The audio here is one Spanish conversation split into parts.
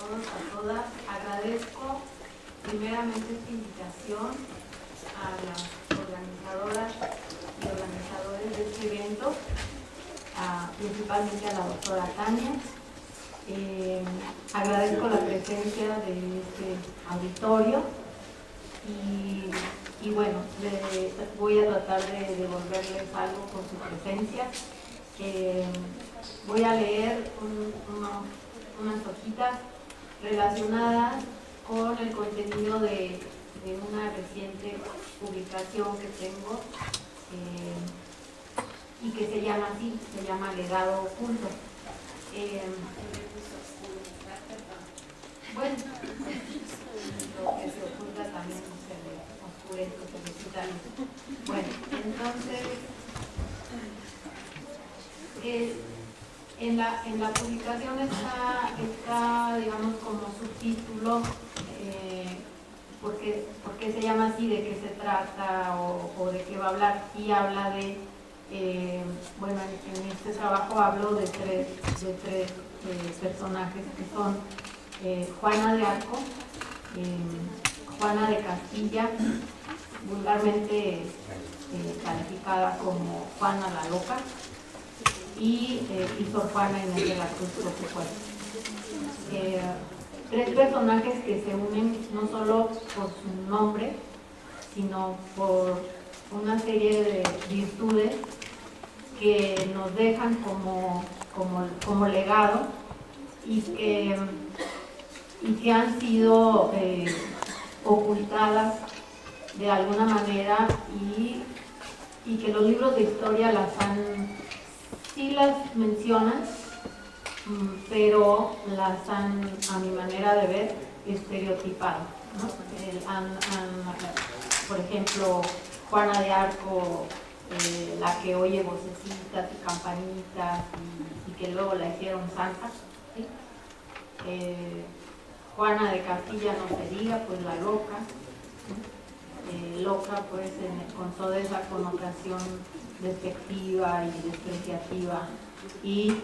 todos, a todas. Agradezco primeramente esta invitación a las organizadoras y organizadores de este evento, principalmente a la doctora Tania. Agradezco la presencia de este auditorio y bueno, voy a tratar de devolverles algo por su presencia. Voy a leer unas hojitas relacionadas con el contenido de una reciente publicación que tengo y que se llama así, se llama Legado Oculto. Bueno, lo que se oculta también se le oscurece, se le quita. Bueno, entonces en la publicación está digamos, como subtítulo, ¿por qué se llama así? ¿De qué se trata? O de qué va a hablar? Y habla de, bueno, en este trabajo hablo de tres personajes que son Juana de Arco, Juana de Castilla, vulgarmente calificada como Juana la Loca, y Sor Juana Inés de la Cruz Roquepuela. Tres personajes que se unen no solo por su nombre, sino por una serie de virtudes que nos dejan como legado y que han sido ocultadas de alguna manera y que los libros de historia sí las mencionan, pero las han, a mi manera de ver, estereotipado, ¿no? Por ejemplo, Juana de Arco, la que oye vocecitas y campanitas y que luego la hicieron santa, ¿sí? Juana de Castilla, no se diga, pues la loca, ¿sí? Loca pues con toda esa connotación despectiva y despreciativa y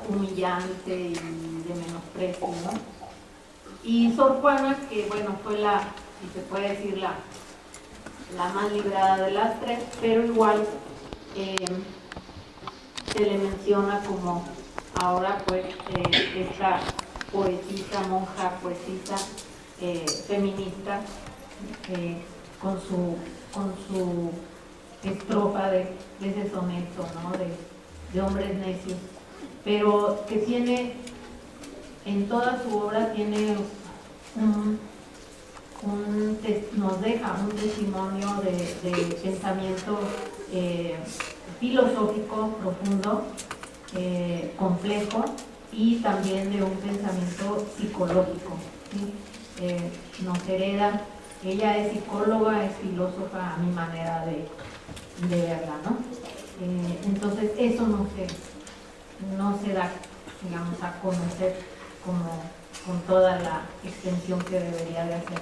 humillante y de menosprecio, ¿no? Y Sor Juana, que bueno, fue si se puede decir, la más librada de las tres, pero igual se le menciona como ahora pues esta poetisa, monja, poetisa feminista, con su estrofa de ese soneto, ¿no? de hombres necios, pero que tiene, en toda su obra tiene nos deja un testimonio de pensamiento filosófico profundo, complejo, y también de un pensamiento psicológico, ¿sí? Nos hereda, ella es psicóloga, es filósofa, a mi manera de verla, ¿no? Entonces eso no se da, digamos, a conocer con toda la extensión que debería de hacer.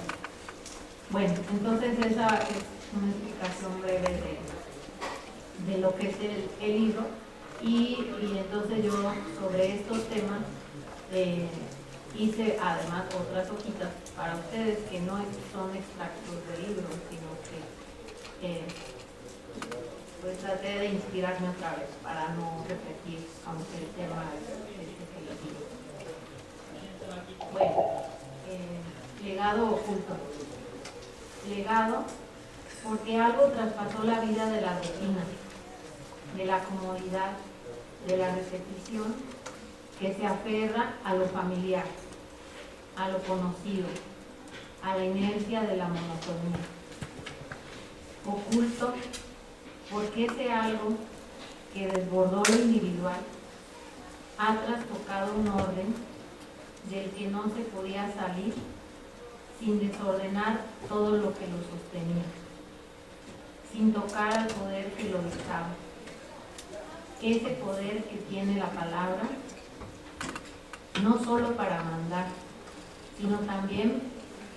Bueno, entonces esa es una explicación breve de lo que es el libro, y entonces yo sobre estos temas hice además otras hojitas para ustedes que no son extractos de libros, sino que pues traté de inspirarme otra vez para no repetir, aunque el tema es elegido. Bueno, legado oculto. Legado porque algo traspasó la vida de la rutina, de la comodidad, de la repetición, que se aferra a lo familiar, a lo conocido, a la inercia de la monotonía. Oculto porque ese algo que desbordó lo individual ha trastocado un orden del que no se podía salir sin desordenar todo lo que lo sostenía, sin tocar al poder que lo dictaba. Ese poder que tiene la palabra, no solo para mandar, sino también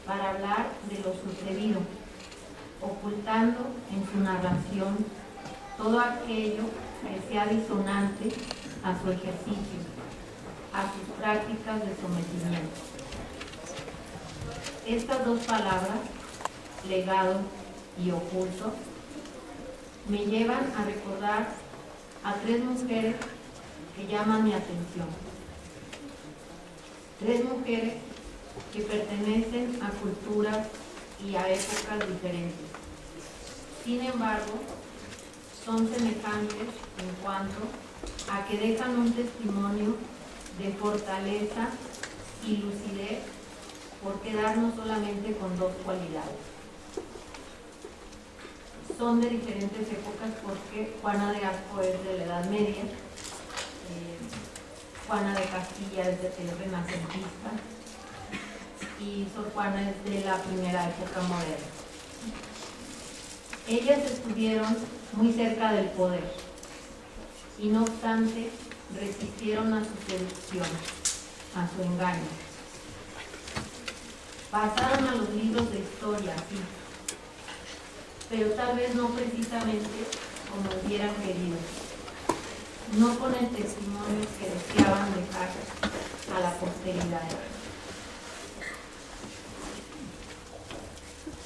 para hablar de lo sucedido, ocultando en su narración todo aquello que sea disonante a su ejercicio, a sus prácticas de sometimiento. Estas dos palabras, legado y oculto, me llevan a recordar a tres mujeres que llaman mi atención. Tres mujeres que pertenecen a culturas y a épocas diferentes. Sin embargo, son semejantes en cuanto a que dejan un testimonio de fortaleza y lucidez por quedarnos solamente con dos cualidades. Son de diferentes épocas porque Juana de Arco es de la Edad Media, Juana de Castilla es renacentista y Sor Juana es de la primera época moderna. Ellas estuvieron muy cerca del poder y no obstante resistieron a su seducción, a su engaño. Pasaron a los libros de historia, sí, pero tal vez no precisamente como hubieran querido, no con el testimonio que deseaban dejar a la posteridad.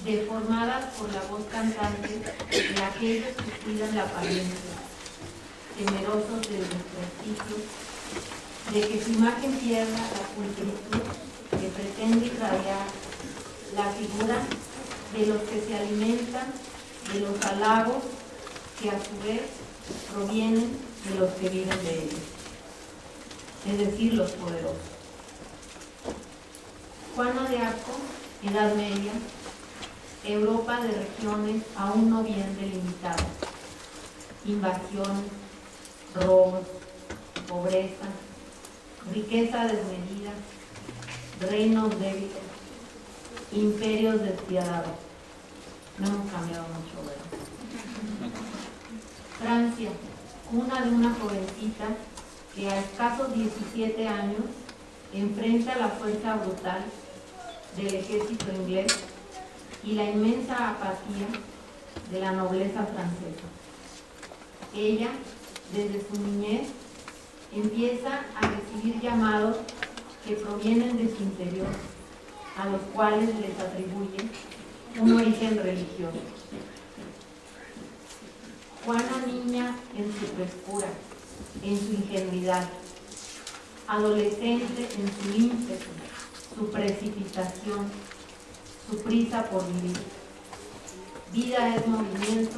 Deformadas por la voz cantante de aquellos que cuidan la apariencia, temerosos del desprestigio, de que su imagen pierda la pulcritud que pretende irradiar la figura de los que se alimentan de los halagos que a su vez provienen de los que viven de ellos, es decir, los poderosos. Juana de Arco, Edad Media, Europa de regiones aún no bien delimitadas, invasiones, robos, pobreza, riqueza desmedida, reinos débiles, imperios despiadados. No hemos cambiado mucho, ¿verdad? Francia, cuna de una jovencita que a escasos 17 años enfrenta la fuerza brutal del ejército inglés y la inmensa apatía de la nobleza francesa. Ella, desde su niñez, empieza a recibir llamados que provienen de su interior, a los cuales les atribuye un origen religioso. Juana, niña en su frescura, en su ingenuidad, adolescente en su ímpetu, su precipitación, su prisa por vivir. Vida es movimiento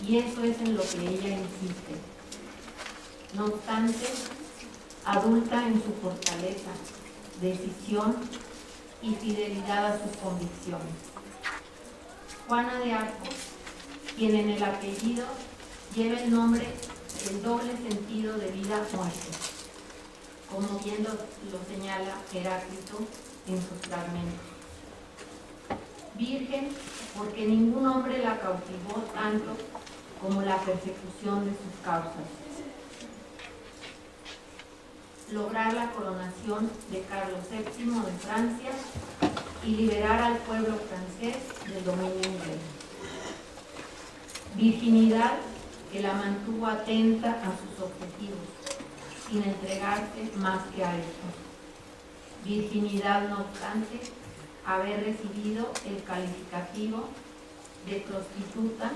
y eso es en lo que ella insiste. No obstante, adulta en su fortaleza, decisión y fidelidad a sus convicciones. Juana de Arco, quien en el apellido lleva el nombre del doble sentido de vida-muerte, como bien lo señala Heráclito en sus fragmentos. Virgen, porque ningún hombre la cautivó tanto como la persecución de sus causas. Lograr la coronación de Carlos VII de Francia y liberar al pueblo francés del dominio inglés. Virginidad que la mantuvo atenta a sus objetivos, sin entregarse más que a estos. Virginidad, no obstante, haber recibido el calificativo de prostituta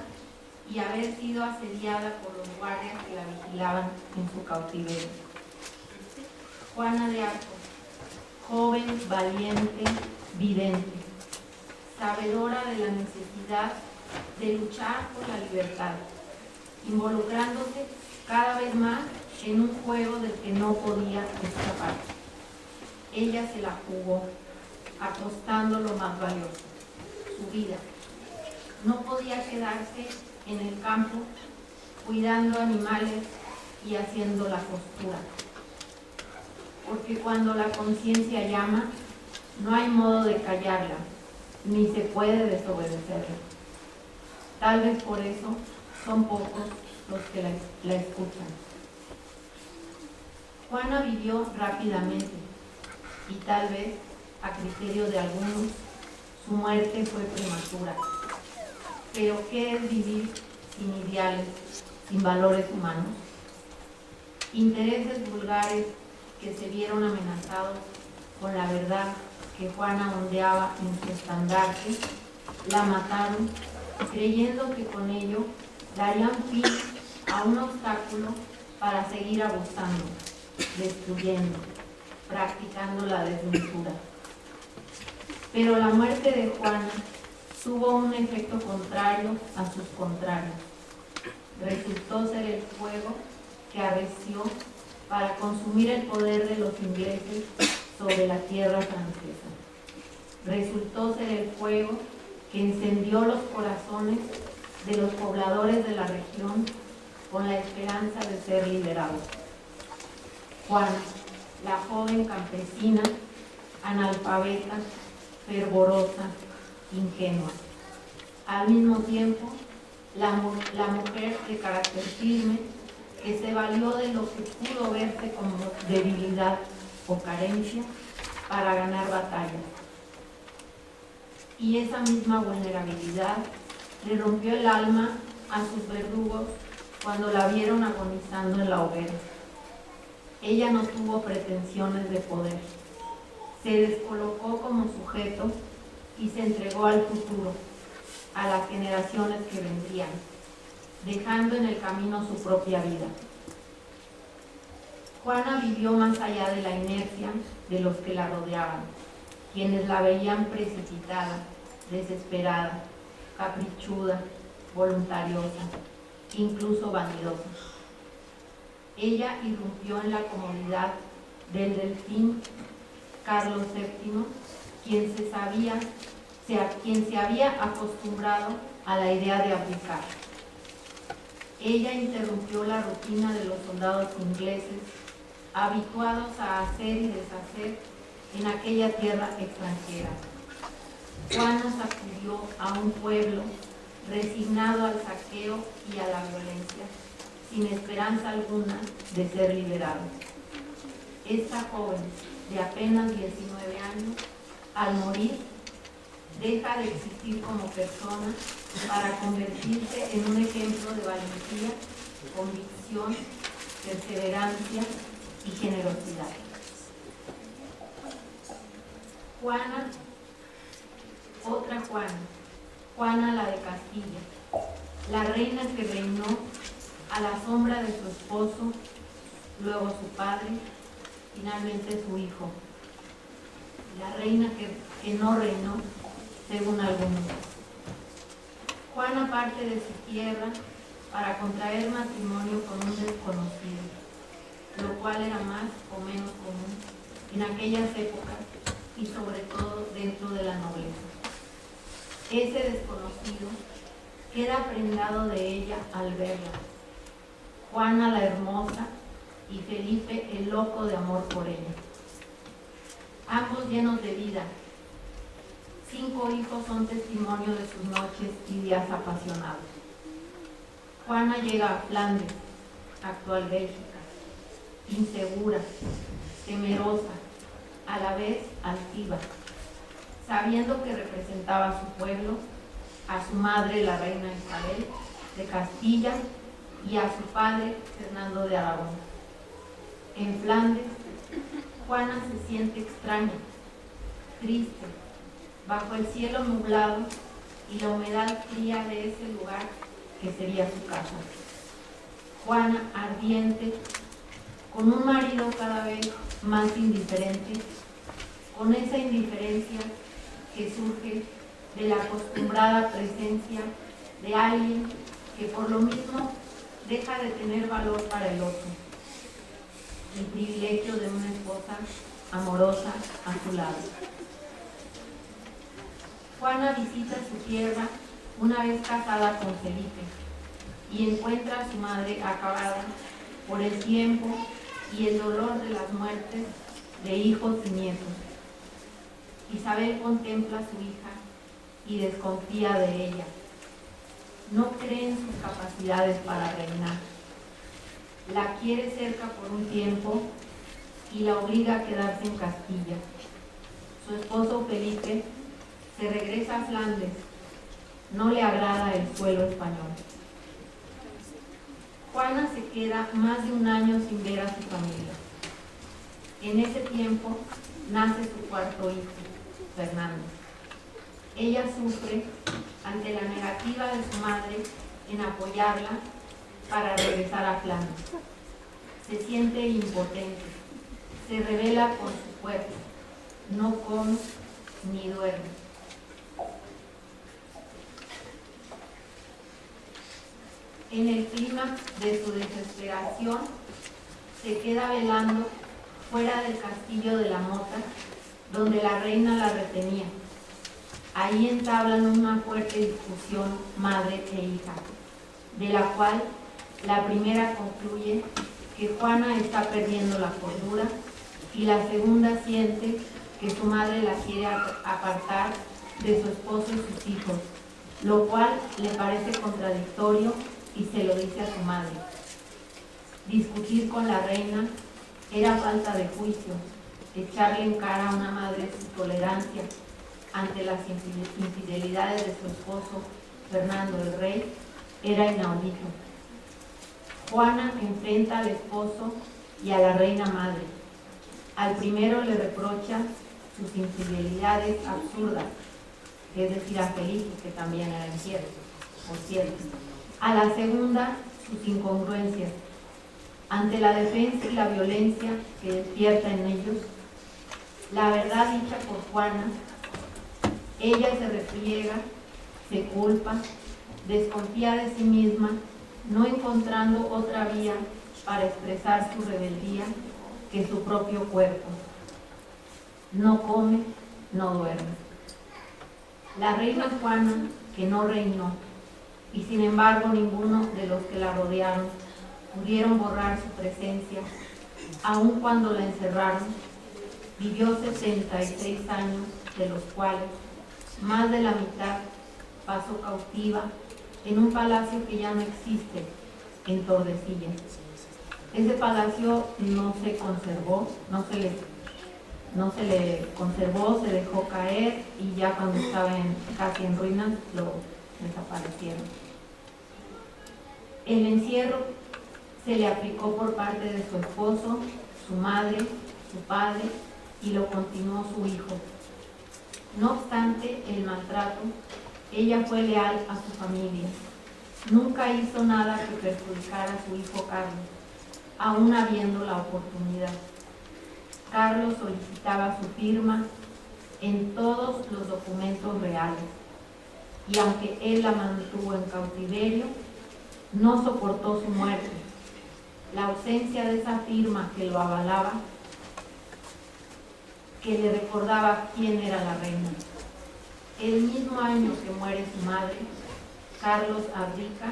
y haber sido asediada por los guardias que la vigilaban en su cautiverio. Juana de Arco, joven, valiente, vidente, sabedora de la necesidad de luchar por la libertad, involucrándose cada vez más en un juego del que no podía escapar. Ella se la jugó, apostando lo más valioso, su vida. No podía quedarse en el campo cuidando animales y haciendo la costura, porque cuando la conciencia llama, no hay modo de callarla, ni se puede desobedecerla. Tal vez por eso son pocos los que la escuchan. Juana vivió rápidamente y tal vez, a criterio de algunos, su muerte fue prematura. Pero ¿qué es vivir sin ideales, sin valores humanos? Intereses vulgares que se vieron amenazados con la verdad que Juana ondeaba en su estandarte, la mataron, creyendo que con ello darían fin a un obstáculo para seguir abusando, destruyendo, practicando la desmesura. Pero la muerte de Juana tuvo un efecto contrario a sus contrarios. Resultó ser el fuego que arreció para consumir el poder de los ingleses sobre la tierra francesa. Resultó ser el fuego que encendió los corazones de los pobladores de la región con la esperanza de ser liberados. Juana, la joven campesina, analfabeta, fervorosa, ingenua. Al mismo tiempo, la mujer de carácter firme, que se valió de lo que pudo verse como debilidad o carencia para ganar batallas. Y esa misma vulnerabilidad le rompió el alma a sus verdugos cuando la vieron agonizando en la hoguera. Ella no tuvo pretensiones de poder. Se descolocó como sujeto y se entregó al futuro, a las generaciones que vendrían, dejando en el camino su propia vida. Juana vivió más allá de la inercia de los que la rodeaban, quienes la veían precipitada, desesperada, caprichuda, voluntariosa, incluso vanidosa. Ella irrumpió en la comodidad del delfín Carlos VII, quien se había acostumbrado a la idea de abdicar. Ella interrumpió la rutina de los soldados ingleses, habituados a hacer y deshacer en aquella tierra extranjera. Juana sacudió a un pueblo resignado al saqueo y a la violencia, sin esperanza alguna de ser liberado. Esta joven, de apenas 19 años, al morir, deja de existir como persona para convertirse en un ejemplo de valentía, convicción, perseverancia y generosidad. Juana, otra Juana, Juana la de Castilla, la reina que reinó a la sombra de su esposo, luego su padre, finalmente su hijo. La reina que no reinó, según algunos. Juana parte de su tierra para contraer matrimonio con un desconocido, lo cual era más o menos común en aquellas épocas y sobre todo dentro de la nobleza. Ese desconocido queda prendado de ella al verla. Juana la hermosa y Felipe el loco de amor por ella. Ambos llenos de vida. 5 hijos son testimonio de sus noches y días apasionados. Juana llega a Flandes, actual Bélgica, insegura, temerosa, a la vez altiva, sabiendo que representaba a su pueblo, a su madre la reina Isabel de Castilla y a su padre Fernando de Aragón. En Flandes, Juana se siente extraña, triste, bajo el cielo nublado y la humedad fría de ese lugar que sería su casa. Juana, ardiente, con un marido cada vez más indiferente, con esa indiferencia que surge de la acostumbrada presencia de alguien que por lo mismo deja de tener valor para el otro. El privilegio de una esposa amorosa a su lado. Juana visita su tierra una vez casada con Felipe y encuentra a su madre acabada por el tiempo y el dolor de las muertes de hijos y nietos. Isabel contempla a su hija y desconfía de ella. No cree en sus capacidades para reinar. La quiere cerca por un tiempo y la obliga a quedarse en Castilla. Su esposo Felipe se regresa a Flandes. No le agrada el suelo español. Juana se queda más de un año sin ver a su familia. En ese tiempo nace su cuarto hijo, Fernando. Ella sufre ante la negativa de su madre en apoyarla para regresar a Flandes. Se siente impotente, se revela por su cuerpo, no come ni duerme. En el clímax de su desesperación, se queda velando fuera del castillo de la Mota, donde la reina la retenía. Ahí entablan una fuerte discusión madre e hija, de la cual la primera concluye que Juana está perdiendo la cordura y la segunda siente que su madre la quiere apartar de su esposo y sus hijos, lo cual le parece contradictorio y se lo dice a su madre. Discutir con la reina era falta de juicio, echarle en cara a una madre su tolerancia ante las infidelidades de su esposo Fernando el Rey era inaudito. Juana enfrenta al esposo y a la reina madre. Al primero le reprocha sus infidelidades absurdas, es decir, a Felipe, que también era infiel, por cierto. A la segunda, sus incongruencias. Ante la defensa y la violencia que despierta en ellos, la verdad dicha por Juana, ella se repliega, se culpa, desconfía de sí misma, no encontrando otra vía para expresar su rebeldía que su propio cuerpo. No come, no duerme. La reina Juana, que no reinó, y sin embargo ninguno de los que la rodearon pudieron borrar su presencia, aun cuando la encerraron, vivió 66 años, de los cuales más de la mitad pasó cautiva en un palacio que ya no existe, en Tordesillas. Ese palacio no se conservó, no se le conservó, se dejó caer y ya cuando estaba casi en ruinas lo desaparecieron. El encierro se le aplicó por parte de su esposo, su madre, su padre y lo continuó su hijo. No obstante el maltrato, ella fue leal a su familia. Nunca hizo nada que perjudicara a su hijo Carlos, aún habiendo la oportunidad. Carlos solicitaba su firma en todos los documentos reales, y aunque él la mantuvo en cautiverio, no soportó su muerte. La ausencia de esa firma que lo avalaba, que le recordaba quién era la reina. El mismo año que muere su madre, Carlos abdica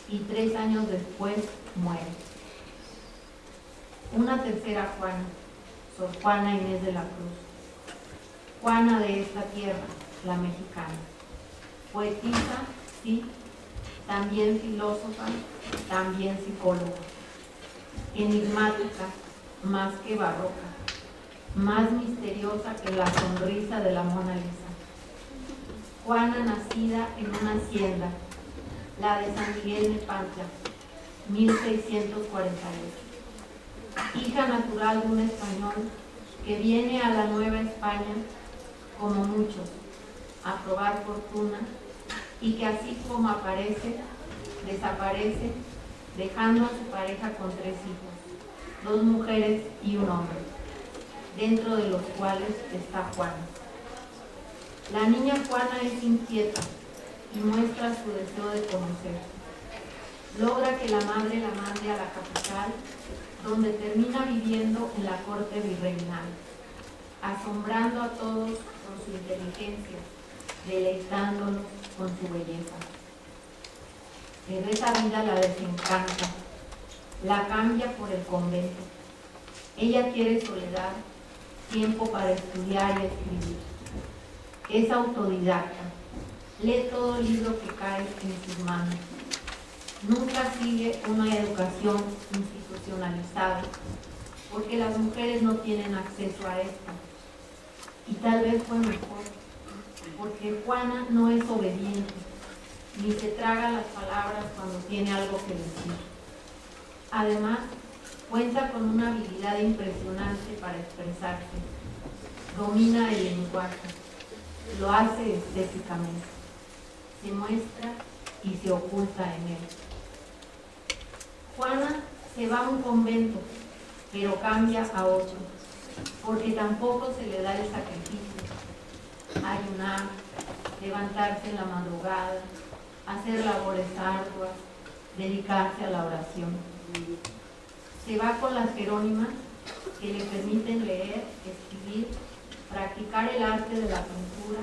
y 3 años después muere. Una tercera Juana, Sor Juana Inés de la Cruz, Juana de esta tierra, la mexicana. Poetisa, sí, también filósofa, también psicóloga. Enigmática, más que barroca, más misteriosa que la sonrisa de la Mona Lisa. Juana, nacida en una hacienda, la de San Miguel Nepantla, 1648. Hija natural de un español que viene a la Nueva España, como muchos, a probar fortuna, y que así como aparece, desaparece, dejando a su pareja con 3 hijos, 2 mujeres y un hombre, dentro de los cuales está Juana. La niña Juana es inquieta y muestra su deseo de conocer. Logra que la madre la mande a la capital, donde termina viviendo en la corte virreinal, asombrando a todos con su inteligencia, deleitándolos con su belleza. Pero esa vida la desencanta, la cambia por el convento. Ella quiere soledad, tiempo para estudiar y escribir. Es autodidacta, lee todo libro que cae en sus manos. Nunca sigue una educación institucionalizada, porque las mujeres no tienen acceso a esta. Y tal vez fue mejor, porque Juana no es obediente, ni se traga las palabras cuando tiene algo que decir. Además, Cuenta con una habilidad impresionante para expresarse. Domina el lenguaje. Lo hace estéticamente. Se muestra y se oculta en él. Juana se va a un convento, pero cambia a otro, porque tampoco se le da el sacrificio. Ayunar, levantarse en la madrugada, hacer labores arduas, dedicarse a la oración. Se va con las jerónimas, que le permiten leer, escribir, practicar el arte de la pintura,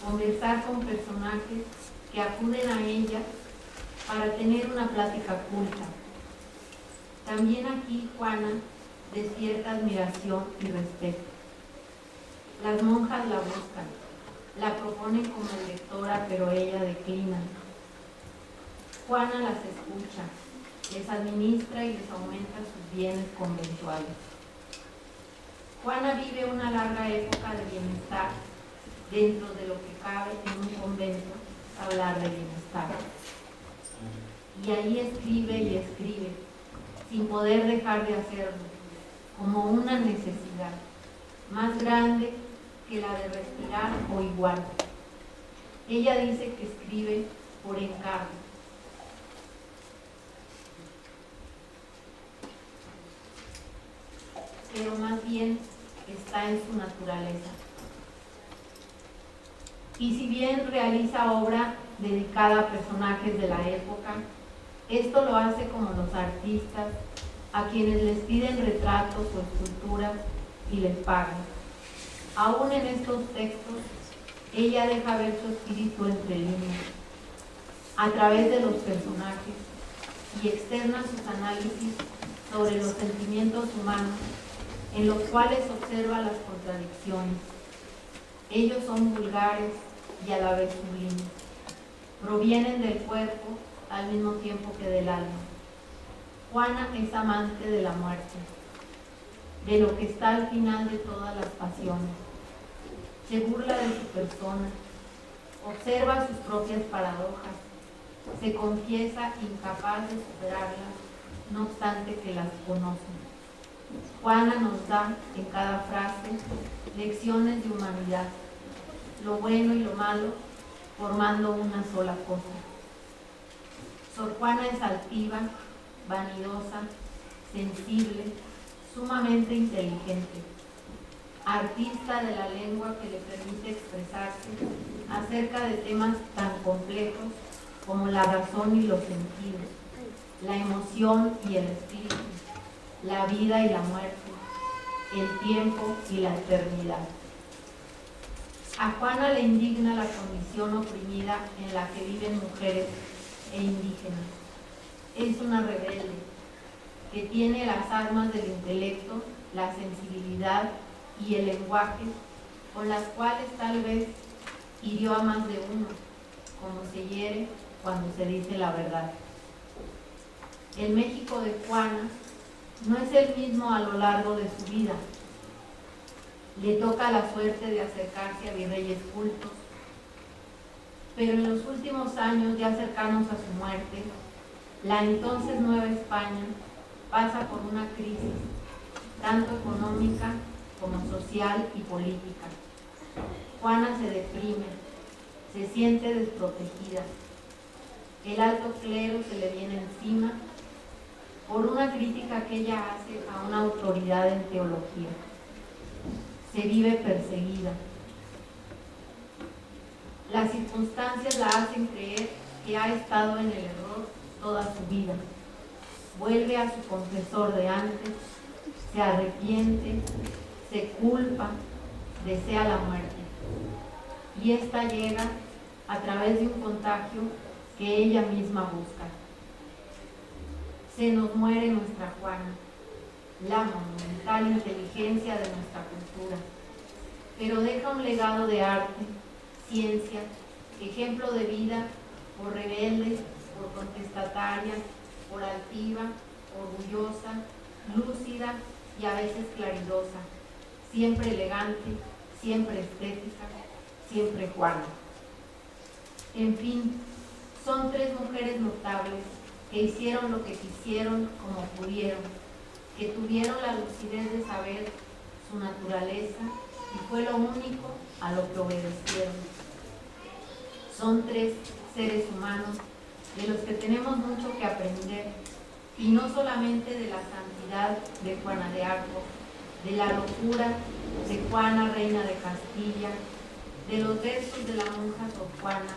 conversar con personajes que acuden a ella para tener una plática culta. También aquí Juana despierta admiración y respeto. Las monjas la buscan, la proponen como lectora, pero ella declina. Juana las escucha, les administra y les aumenta sus bienes conventuales. Juana vive una larga época de bienestar dentro de lo que cabe en un convento hablar de bienestar. Y ahí escribe y escribe, sin poder dejar de hacerlo, como una necesidad, más grande que la de respirar o igual. Ella dice que escribe por encargo. Pero más bien está en su naturaleza. Y si bien realiza obra dedicada a personajes de la época, esto lo hace como los artistas a quienes les piden retratos o esculturas y les pagan. Aún en estos textos, ella deja ver su espíritu entre líneas, a través de los personajes, y externa sus análisis sobre los sentimientos humanos, en los cuales observa las contradicciones. Ellos son vulgares y a la vez sublimes. Provienen del cuerpo al mismo tiempo que del alma. Juana es amante de la muerte, de lo que está al final de todas las pasiones. Se burla de su persona, observa sus propias paradojas, se confiesa incapaz de superarlas, no obstante que las conoce. Juana nos da en cada frase lecciones de humanidad, lo bueno y lo malo formando una sola cosa. Sor Juana es altiva, vanidosa, sensible, sumamente inteligente, artista de la lengua que le permite expresarse acerca de temas tan complejos como la razón y los sentidos, la emoción y el espíritu, la vida y la muerte, el tiempo y la eternidad. A Juana le indigna la condición oprimida en la que viven mujeres e indígenas. Es una rebelde que tiene las armas del intelecto, la sensibilidad y el lenguaje, con las cuales tal vez hirió a más de uno, como se hiere cuando se dice la verdad. El México de Juana no es el mismo a lo largo de su vida. Le toca la suerte de acercarse a virreyes cultos, pero en los últimos años, ya cercanos a su muerte, la entonces Nueva España pasa por una crisis, tanto económica como social y política. Juana se deprime, se siente desprotegida. El alto clero se le viene encima por una crítica que ella hace a una autoridad en teología. Se vive perseguida. Las circunstancias la hacen creer que ha estado en el error toda su vida. Vuelve a su confesor de antes, se arrepiente, se culpa, desea la muerte. Y esta llega a través de un contagio que ella misma busca. Se nos muere nuestra Juana, la monumental inteligencia de nuestra cultura, pero deja un legado de arte, ciencia, ejemplo de vida, por rebelde, por contestataria, por altiva, orgullosa, lúcida y a veces claridosa, siempre elegante, siempre estética, siempre Juana. En fin, son tres mujeres notables que hicieron lo que quisieron como pudieron, que tuvieron la lucidez de saber su naturaleza y fue lo único a lo que obedecieron. Son tres seres humanos de los que tenemos mucho que aprender, y no solamente de la santidad de Juana de Arco, de la locura de Juana, reina de Castilla, de los versos de la monja Sor Juana,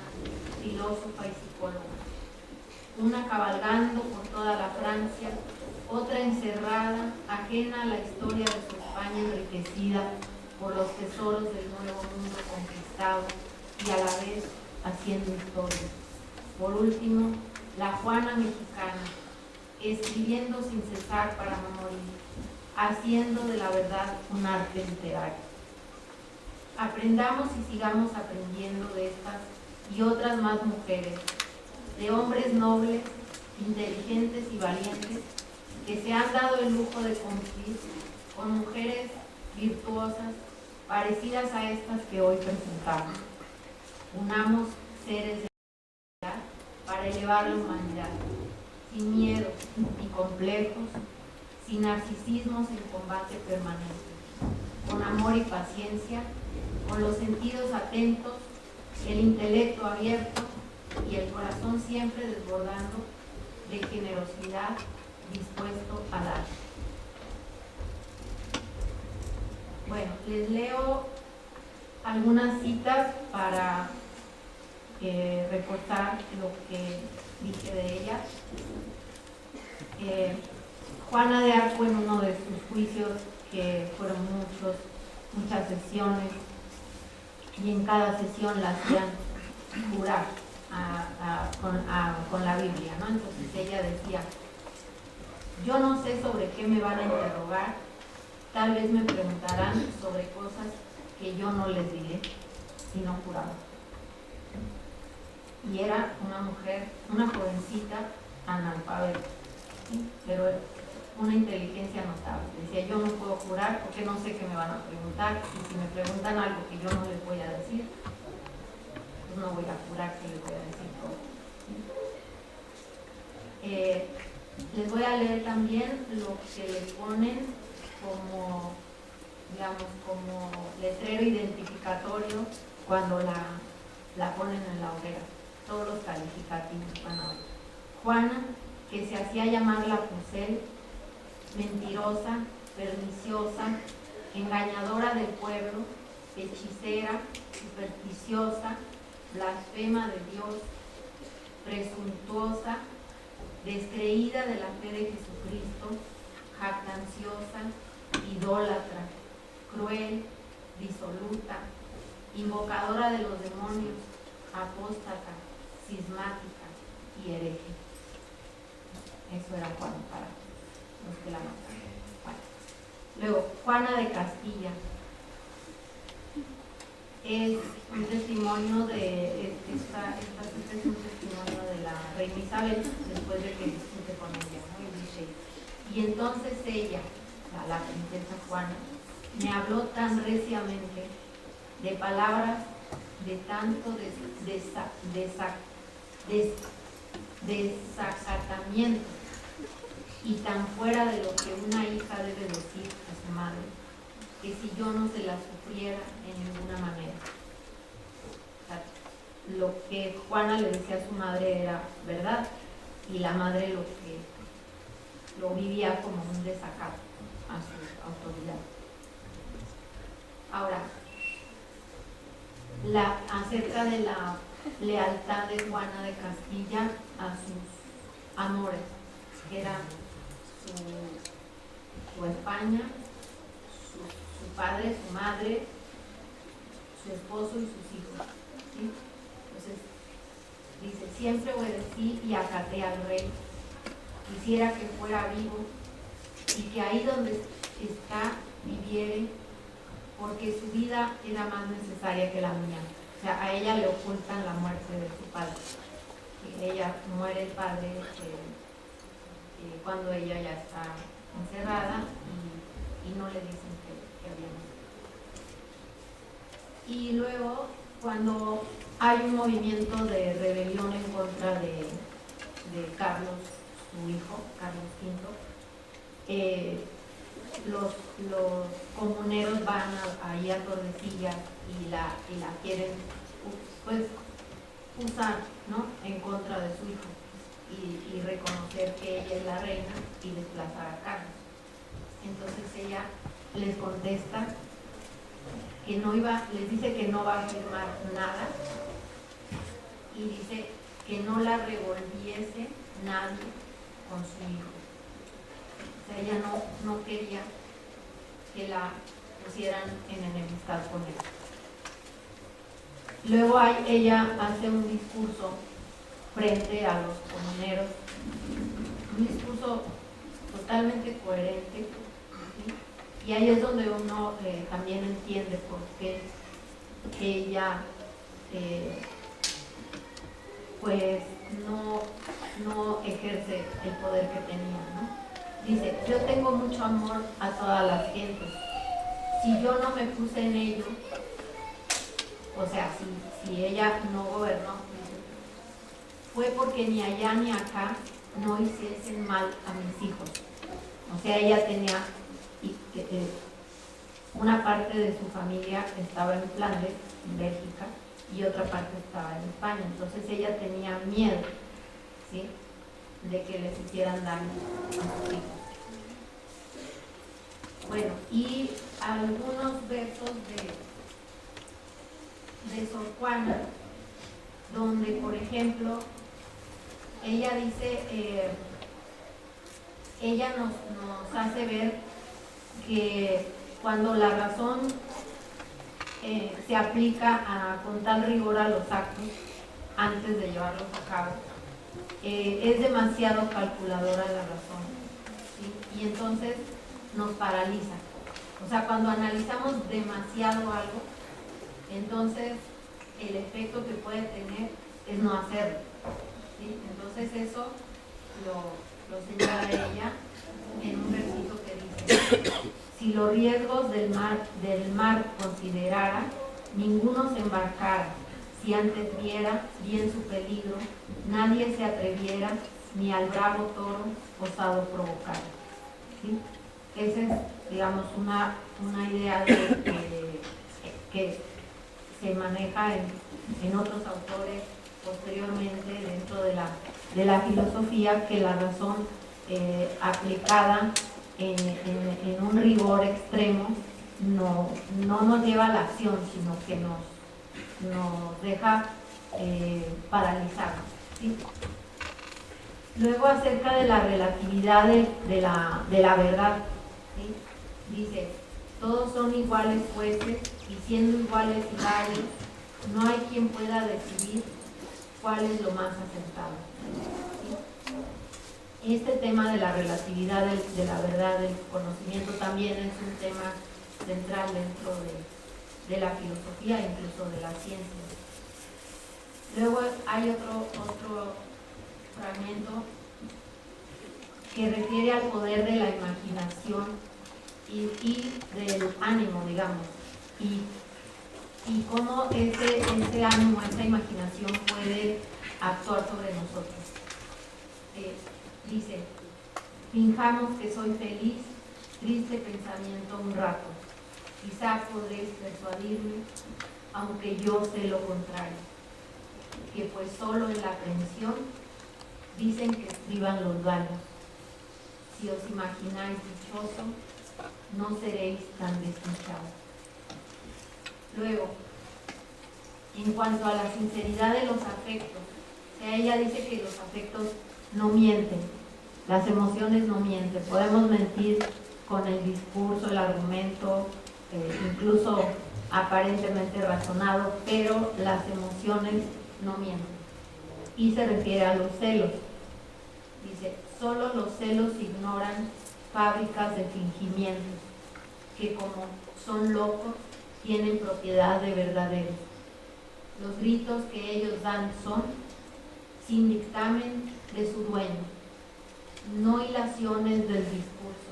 filósofa y psicóloga. Una cabalgando por toda la Francia, otra encerrada, ajena a la historia de su España enriquecida por los tesoros del Nuevo Mundo conquistado y a la vez haciendo historia. Por último, la Juana mexicana, escribiendo sin cesar para no morir, haciendo de la verdad un arte literario. Aprendamos y sigamos aprendiendo de estas y otras más mujeres, de hombres nobles, inteligentes y valientes, que se han dado el lujo de convivir con mujeres virtuosas, parecidas a estas que hoy presentamos. Unamos seres de verdad para elevar la humanidad, sin miedos ni complejos, sin narcisismos en combate permanente, con amor y paciencia, con los sentidos atentos, el intelecto abierto y el corazón siempre desbordando de generosidad, dispuesto a dar. Bueno, les leo algunas citas para reforzar lo que dije de ella. Juana de Arco, en uno de sus juicios, que fueron muchas sesiones, y en cada sesión la hacían jurar con la Biblia, ¿no? Entonces ella decía: yo no sé sobre qué me van a interrogar, tal vez me preguntarán sobre cosas que yo no les diré, y no juraba. Y era una mujer, una jovencita analfabeta, ¿sí? Pero una inteligencia notable. Decía: yo no puedo jurar porque no sé qué me van a preguntar, y si me preguntan algo que yo no les voy a decir, pues no voy a jurar que les voy a decir todo. ¿Sí? Les voy a leer también lo que le ponen como, digamos, como letrero identificatorio cuando la ponen en la hoguera. Todos los calificativos van a ver. Juana, que se hacía llamar la Pucel, mentirosa, perniciosa, engañadora del pueblo, hechicera, supersticiosa, blasfema de Dios, presuntuosa, descreída de la fe de Jesucristo, jactanciosa, idólatra, cruel, disoluta, invocadora de los demonios, apóstata, cismática y hereje. Eso era Juana para los que la mataron. Bueno. Luego, Juana de Castilla. Es un testimonio de esta es un testimonio de la reina Isabel después de que discute con ella, ¿no? Y dice: y entonces ella, la princesa Juana, me habló tan reciamente de palabras de tanto desacatamiento y tan fuera de lo que una hija debe decir a su madre, que si yo no se la sufriera en ninguna manera. O sea, lo que Juana le decía a su madre era verdad, y la madre lo vivía como un desacato a su autoridad. Ahora, acerca de la lealtad de Juana de Castilla a sus amores, que eran su España, su padre, su madre, su esposo y sus hijos, ¿sí? Entonces dice: siempre obedecí y acaté al rey, quisiera que fuera vivo y que ahí donde está viviere, porque su vida era más necesaria que la mía. O sea, a ella le ocultan la muerte de su padre. Ella muere el padre cuando ella ya está encerrada, y no le dicen que había muerto. Y luego, cuando hay un movimiento de rebelión en contra de Carlos, su hijo, Carlos V, los comuneros van ahí a Tordesillas y la quieren pues usar, ¿no?, en contra de su hijo y reconocer que ella es la reina y desplazar a Carlos. Entonces ella les contesta que les dice que no va a firmar nada y dice que no la revolviese nadie con su hijo. O sea, ella no quería que la pusieran en enemistad con él. Luego ella hace un discurso frente a los comuneros, un discurso totalmente coherente, ¿sí? Y ahí es donde uno también entiende por qué ella pues no ejerce el poder que tenía, ¿no? Dice, yo tengo mucho amor a todas las gentes. Si yo no me puse en ello, o sea, si ella no gobernó, fue porque ni allá ni acá no hiciesen mal a mis hijos. O sea, ella tenía una parte de su familia estaba en Flandes, en Bélgica, y otra parte estaba en España. Entonces ella tenía miedo, ¿sí?, de que les hicieran daño a sus hijos. Bueno, y algunos versos de Sor Juana, donde, por ejemplo, ella dice, ella nos hace ver que cuando la razón se aplica con tal rigor a los actos antes de llevarlos a cabo, es demasiado calculadora la razón, ¿sí? Y entonces nos paraliza. O sea, cuando analizamos demasiado algo, entonces el efecto que puede tener es no hacerlo, ¿sí? Entonces eso lo señala ella en un versículo que dice: si los riesgos del mar considerara, ninguno se embarcara. Si antes viera bien su peligro, nadie se atreviera, ni al bravo toro osado provocar. ¿Sí? Esa es, digamos, una idea que se maneja en otros autores posteriormente dentro de la filosofía, que la razón aplicada en un rigor extremo no nos lleva a la acción, sino que nos deja paralizados, ¿sí? Luego, acerca de la relatividad de la verdad, ¿sí?, dice: todos son iguales jueces, y siendo iguales y varios, no hay quien pueda decidir cuál es lo más acertado, ¿sí? Este tema de la relatividad de la verdad, del conocimiento, también es un tema central dentro de la filosofía, incluso de la ciencia. Luego hay otro fragmento que refiere al poder de la imaginación y del ánimo, digamos, y cómo ese ánimo, esa imaginación puede actuar sobre nosotros. Dice: finjamos que soy feliz, triste pensamiento un rato, quizá podréis persuadirme, aunque yo sé lo contrario, que pues solo en la aprensión dicen que escriban los gallos. Si os imagináis dichoso, no seréis tan desdichados. Luego, en cuanto a la sinceridad de los afectos, o sea, ella dice que los afectos no mienten, las emociones no mienten. Podemos mentir con el discurso, el argumento, incluso aparentemente razonado, pero las emociones no mienten. Y se refiere a los celos. Dice: solo los celos ignoran fábricas de fingimientos, que como son locos, tienen propiedad de verdaderos. Los gritos que ellos dan son, sin dictamen de su dueño, no hilaciones del discurso,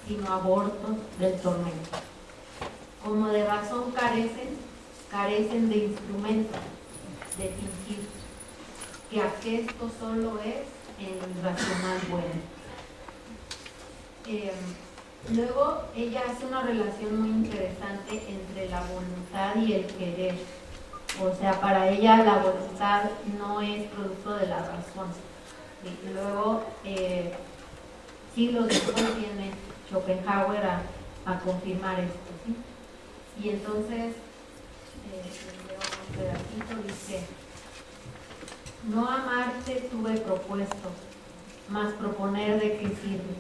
sino abortos del tormento. Como de razón carecen de instrumento, de fingir, que aquesto solo es el racional bueno. Luego ella hace una relación muy interesante entre la voluntad y el querer. O sea, para ella la voluntad no es producto de la razón. Y luego, siglos después viene Schopenhauer a confirmar esto, ¿sí? Y entonces, leo un pedacito, dice: no amarte tuve propuesto, mas proponer de qué sirve,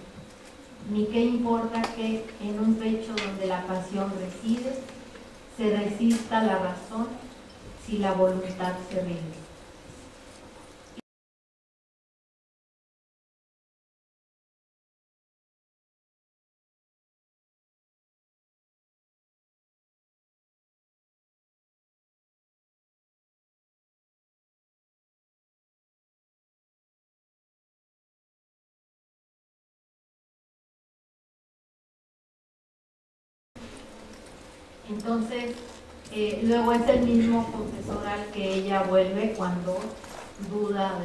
ni qué importa que en un pecho donde la pasión reside, se resista la razón si la voluntad se rinde. Entonces, luego es el mismo confesor al que ella vuelve cuando duda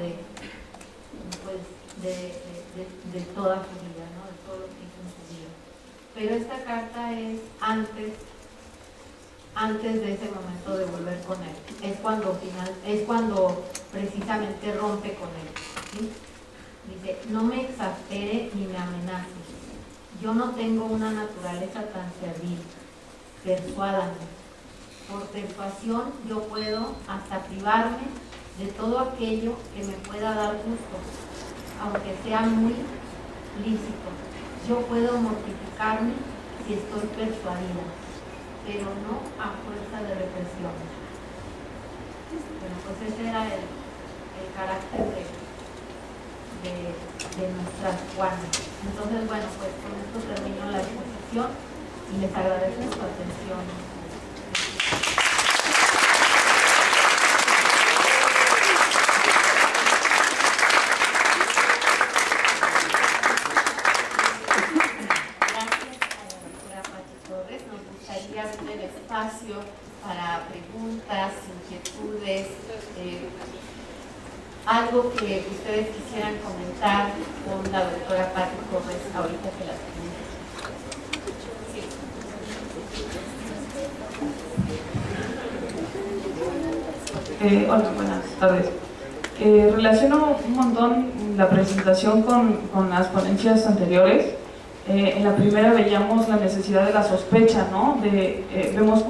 pues, de toda su vida, ¿no? De todo lo que hizo en su vida. Pero esta carta es antes de ese momento de volver con él. Es cuando precisamente rompe con él, ¿sí? Dice: no me exaspere ni me amenace. Yo no tengo una naturaleza tan servil. Persuádame. Por persuasión yo puedo hasta privarme de todo aquello que me pueda dar gusto, aunque sea muy lícito. Yo puedo mortificarme si estoy persuadida, pero no a fuerza de represión. Bueno, pues ese era el carácter de nuestras Juanas. Entonces, bueno, pues con esto termino la exposición y les agradezco su atención. Para preguntas, inquietudes, algo que ustedes quisieran comentar con la doctora Patti Torres ahorita que la tenemos. Sí. Hola, buenas tardes. Relaciono un montón la presentación con las ponencias anteriores. En la primera veíamos la necesidad de la sospecha, ¿no? Vemos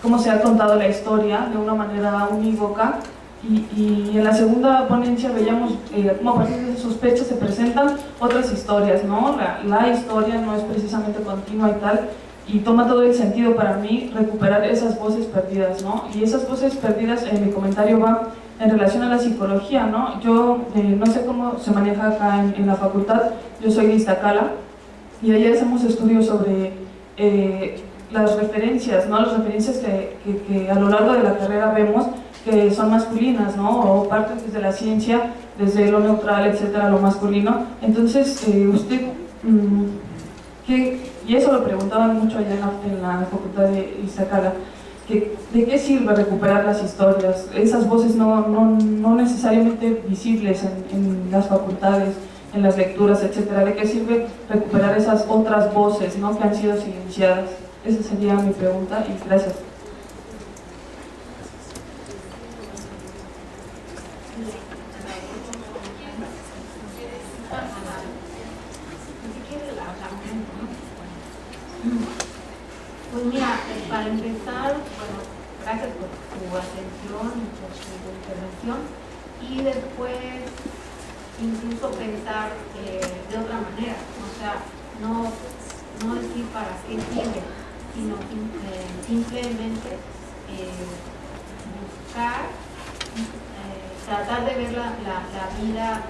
cómo se ha contado la historia de una manera unívoca, y en la segunda ponencia veíamos cómo a partir de esa sospecha se presentan otras historias, ¿no? La historia no es precisamente continua y tal, y toma todo el sentido para mí recuperar esas voces perdidas, ¿no? Y esas voces perdidas, en mi comentario va en relación a la psicología, ¿no? Yo no sé cómo se maneja acá en la facultad, yo soy de Iztacala, y ahí hacemos estudios sobre las referencias, ¿no? Las referencias que a lo largo de la carrera vemos que son masculinas, ¿no? O parten desde la ciencia, desde lo neutral, etcétera, lo masculino. Entonces, usted, y eso lo preguntaban mucho allá en la facultad de Iztacala, ¿de qué sirve recuperar las historias? Esas voces no necesariamente visibles en las facultades, en las lecturas, etcétera. ¿De qué sirve recuperar esas otras voces, ¿no? Que han sido silenciadas? Esa sería mi pregunta, y gracias. Pues mira, para empezar, bueno, gracias por tu atención y por tu intervención, y después incluso pensar de otra manera, o sea, no decir para qué sirve, sino simplemente buscar, tratar de ver la vida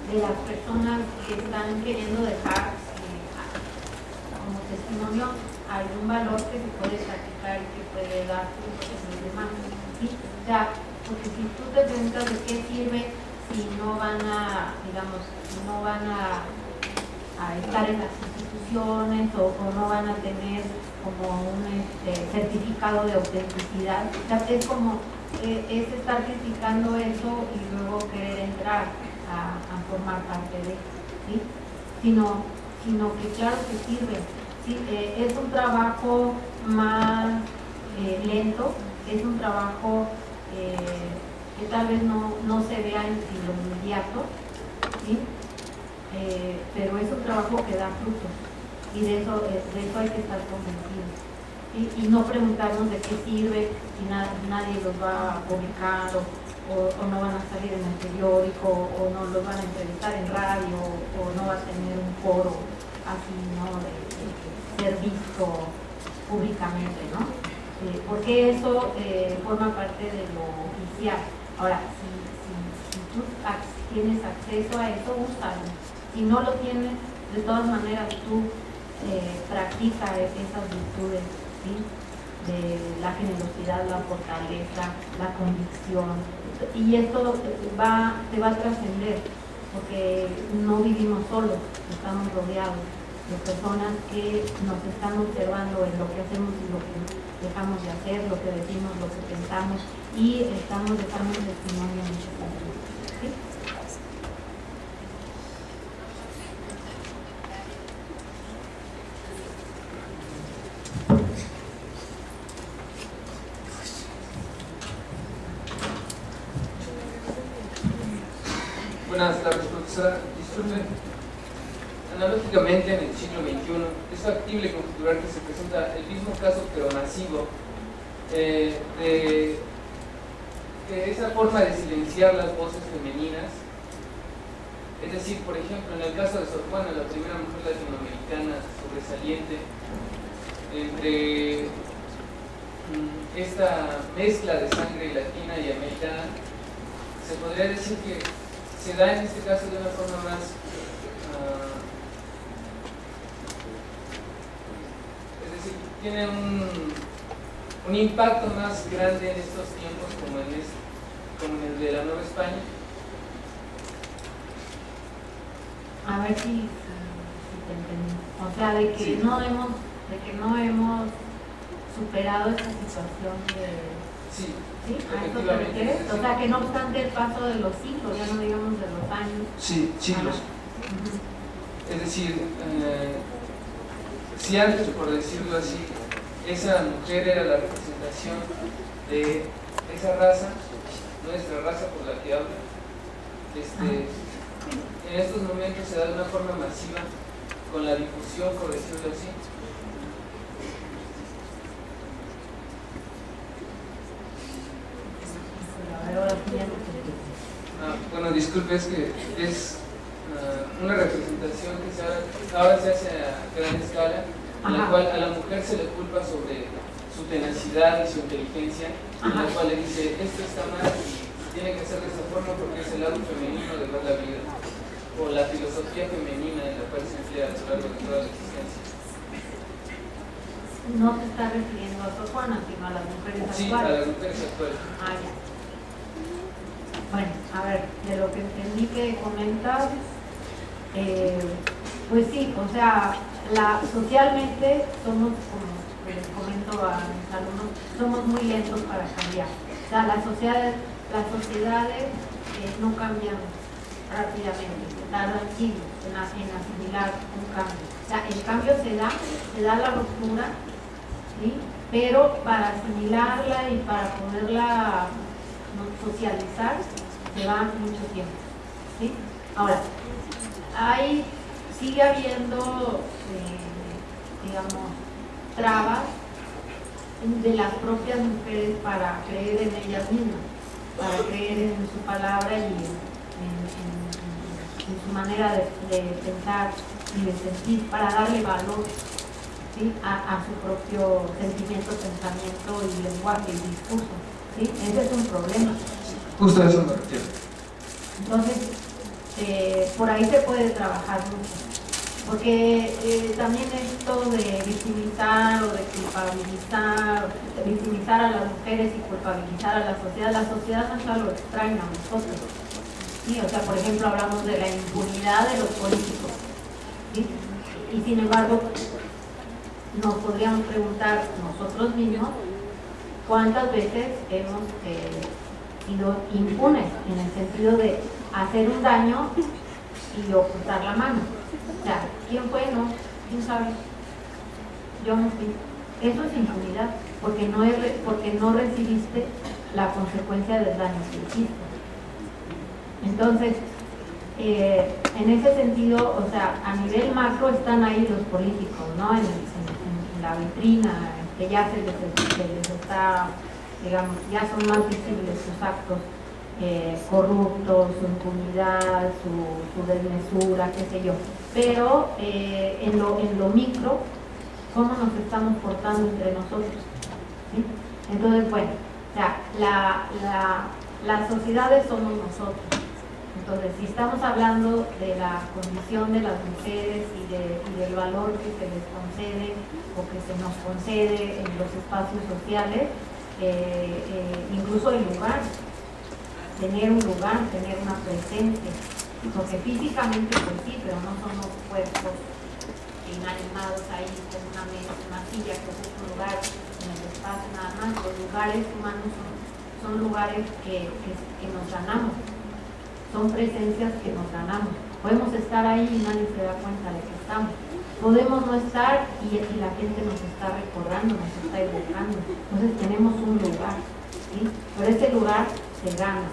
de las personas que están queriendo dejar como testimonio algún valor que se puede practicar y que puede dar frutos en los demás, ¿sí? O sea, porque si tú te preguntas de qué sirve si no van a, digamos, no van a estar en las instituciones o no van a tener como un certificado de autenticidad, o sea, es como es estar criticando eso y luego querer entrar a formar parte de. ¿sí? sino que claro que sirve. ¿Sí? Es un trabajo más lento, es un trabajo que tal vez no se vea en lo inmediato, ¿sí? Pero es un trabajo que da frutos y de eso hay que estar convencidos, ¿sí? Y no preguntarnos de qué sirve si nadie los va a publicar o no van a salir en el periódico o no los van a entrevistar en radio o no va a tener un foro así, ¿no? de ser visto públicamente, ¿no? Porque eso forma parte de lo oficial. Ahora, si tú tienes acceso a eso, úsalo. Si no lo tienes, de todas maneras tú practica esas virtudes, ¿sí? De la generosidad, la fortaleza, la convicción, y esto te va a trascender, porque no vivimos solos, estamos rodeados de personas que nos están observando en lo que hacemos y lo que dejamos de hacer, lo que decimos, lo que pensamos, y estamos dejando un testimonio en ese sentido, ¿sí? Buenas tardes, profesora. Disculpen, analógicamente en el siglo XXI es factible conjeturar que se presenta el mismo caso pero masivo de esa forma de silenciar las voces femeninas. Es decir, por ejemplo, en el caso de Sor Juana, la primera mujer latinoamericana sobresaliente, entre esta mezcla de sangre latina y americana, se podría decir que se da en este caso de una forma más es decir, tiene un impacto más grande en estos tiempos como en el de la Nueva España. A ver si te entendí. O sea, de que Sí. no hemos superado esta situación de... Sí, ¿Sí? ¿A eso te efectivamente, refieres? sí. O sea, que no obstante el paso de los siglos, ya no digamos de los años. sí, siglos. Ujú. Es decir, si antes, por decirlo así, esa mujer era la representación de esa raza, nuestra raza por la que habla, en estos momentos se da de una forma masiva con la difusión, por decirlo así. A ver, ahora sí ya te entendí. Bueno, disculpe, es que es una representación que ahora se hace a gran escala, en la Ajá. cual a la mujer se le culpa sobre su tenacidad y su inteligencia, en la cual le dice, esto está mal y tiene que ser de esta forma porque es el lado femenino de ver la vida, o la filosofía femenina en la cual se emplea a lo largo de toda la existencia. No te estás refiriendo a Sor Juana, sino a las mujeres Sí, a actuales. las mujeres actuales. Ah, ya. Bueno, a ver, de lo que entendí que comentas, pues sí, o sea, socialmente somos, como les comento a mis alumnos, somos muy lentos para cambiar. O sea, las sociedades no cambian rápidamente, tardan siglos en asimilar un cambio. O sea, el cambio se da la ruptura, ¿sí? Pero para asimilarla y para poderla socializar se va mucho tiempo, ¿sí? Ahora, sigue habiendo, digamos, trabas de las propias mujeres para creer en ellas mismas, para creer en su palabra y en su manera de pensar y de sentir, para darle valor, ¿sí? a su propio sentimiento, pensamiento y lenguaje y discurso, ¿sí? Ese es un problema. Justo a eso me refiero. Entonces, por ahí se puede trabajar mucho, porque también esto de victimizar o de victimizar a las mujeres y culpabilizar a la sociedad no es algo extraño a nosotros, ¿sí? O sea, por ejemplo, hablamos de la impunidad de los políticos, ¿sí? Y sin embargo, nos podríamos preguntar nosotros mismos cuántas veces hemos sido impunes en el sentido de hacer un daño y ocultar la mano. O sea, ¿quién fue? No, ¿quién sabe? Yo no fui. Eso es impunidad, porque no recibiste la consecuencia del daño que hiciste. Entonces, en ese sentido, o sea, a nivel macro están ahí los políticos, ¿no? En la vitrina, que ya se les está, digamos, ya son más visibles sus actos corruptos, su impunidad, su desmesura, qué sé yo. Pero en lo micro, ¿cómo nos estamos portando entre nosotros? ¿Sí? Entonces, bueno, o sea, las sociedades somos nosotros. Entonces, si estamos hablando de la condición de las mujeres y del valor que se les concede o que se nos concede en los espacios sociales, incluso el lugar, tener un lugar, tener una presencia, porque físicamente pues sí, pero no somos cuerpos inanimados ahí con una mesa, una silla que es un lugar en el espacio nada más. Los lugares humanos son lugares que nos ganamos, son presencias que nos ganamos. Podemos estar ahí y nadie se da cuenta de que estamos. Podemos no estar y la gente nos está recordando, nos está evocando. Entonces tenemos un lugar, ¿sí? Pero ese lugar se gana,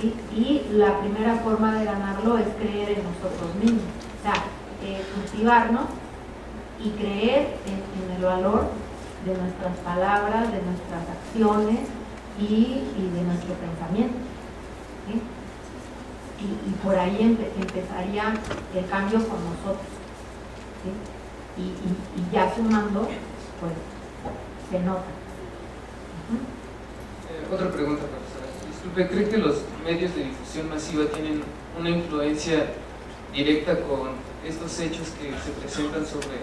¿sí? Y la primera forma de ganarlo es creer en nosotros mismos. O sea, cultivarnos y creer en el valor de nuestras palabras, de nuestras acciones y de nuestro pensamiento, ¿sí? Y por ahí empezaría el cambio con nosotros, ¿sí? Y ya sumando, pues se nota. Otra pregunta, profesora. Disculpe, ¿cree que los medios de difusión masiva tienen una influencia directa con estos hechos que se presentan sobre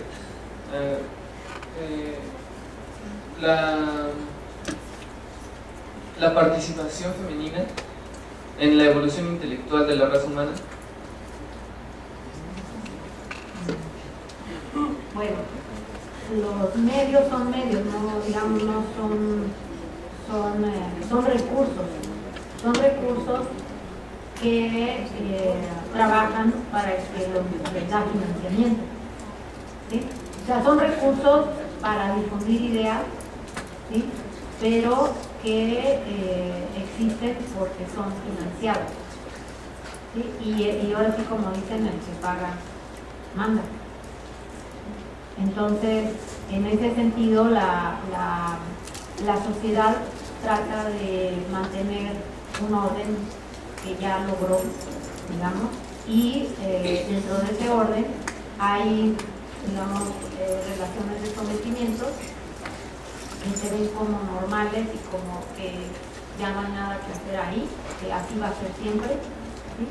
la participación femenina en la evolución intelectual de la raza humana? Bueno, los medios son medios, no, digamos, no son recursos que trabajan para que les da financiamiento, ¿sí? O sea, son recursos para difundir ideas, ¿sí? Pero que existen porque son financiados, ¿sí? Y ahora sí, como dicen, el que paga manda. Entonces, en ese sentido, la sociedad trata de mantener un orden que ya logró, digamos, y dentro de ese orden hay, digamos, relaciones de sometimiento que se ven como normales y como que ya no hay nada que hacer ahí, que así va a ser siempre, ¿sí?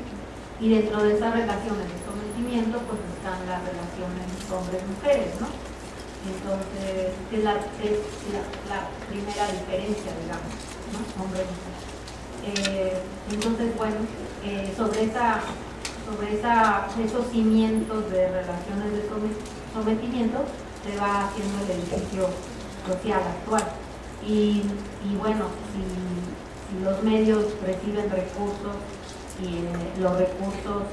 Y dentro de esas relaciones de sometimiento pues están las relaciones hombres-mujeres, ¿no? Entonces, es la primera diferencia, digamos, ¿no? Hombre-mujer. Entonces, bueno, sobre esos cimientos de relaciones de sometimiento se va haciendo el edificio social actual. Y bueno, si los medios reciben recursos y los recursos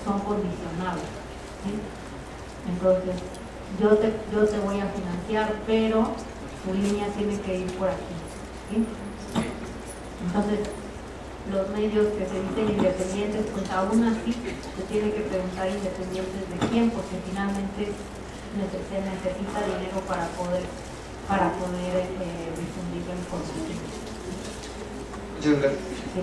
son condicionados, ¿sí? Entonces, yo te voy a financiar, pero tu línea tiene que ir por aquí, ¿sí? Entonces, los medios que se dicen independientes, pues aún así se tiene que preguntar independientes de quién, porque finalmente se necesita dinero para poder difundir la información. Muchas gracias. Sí.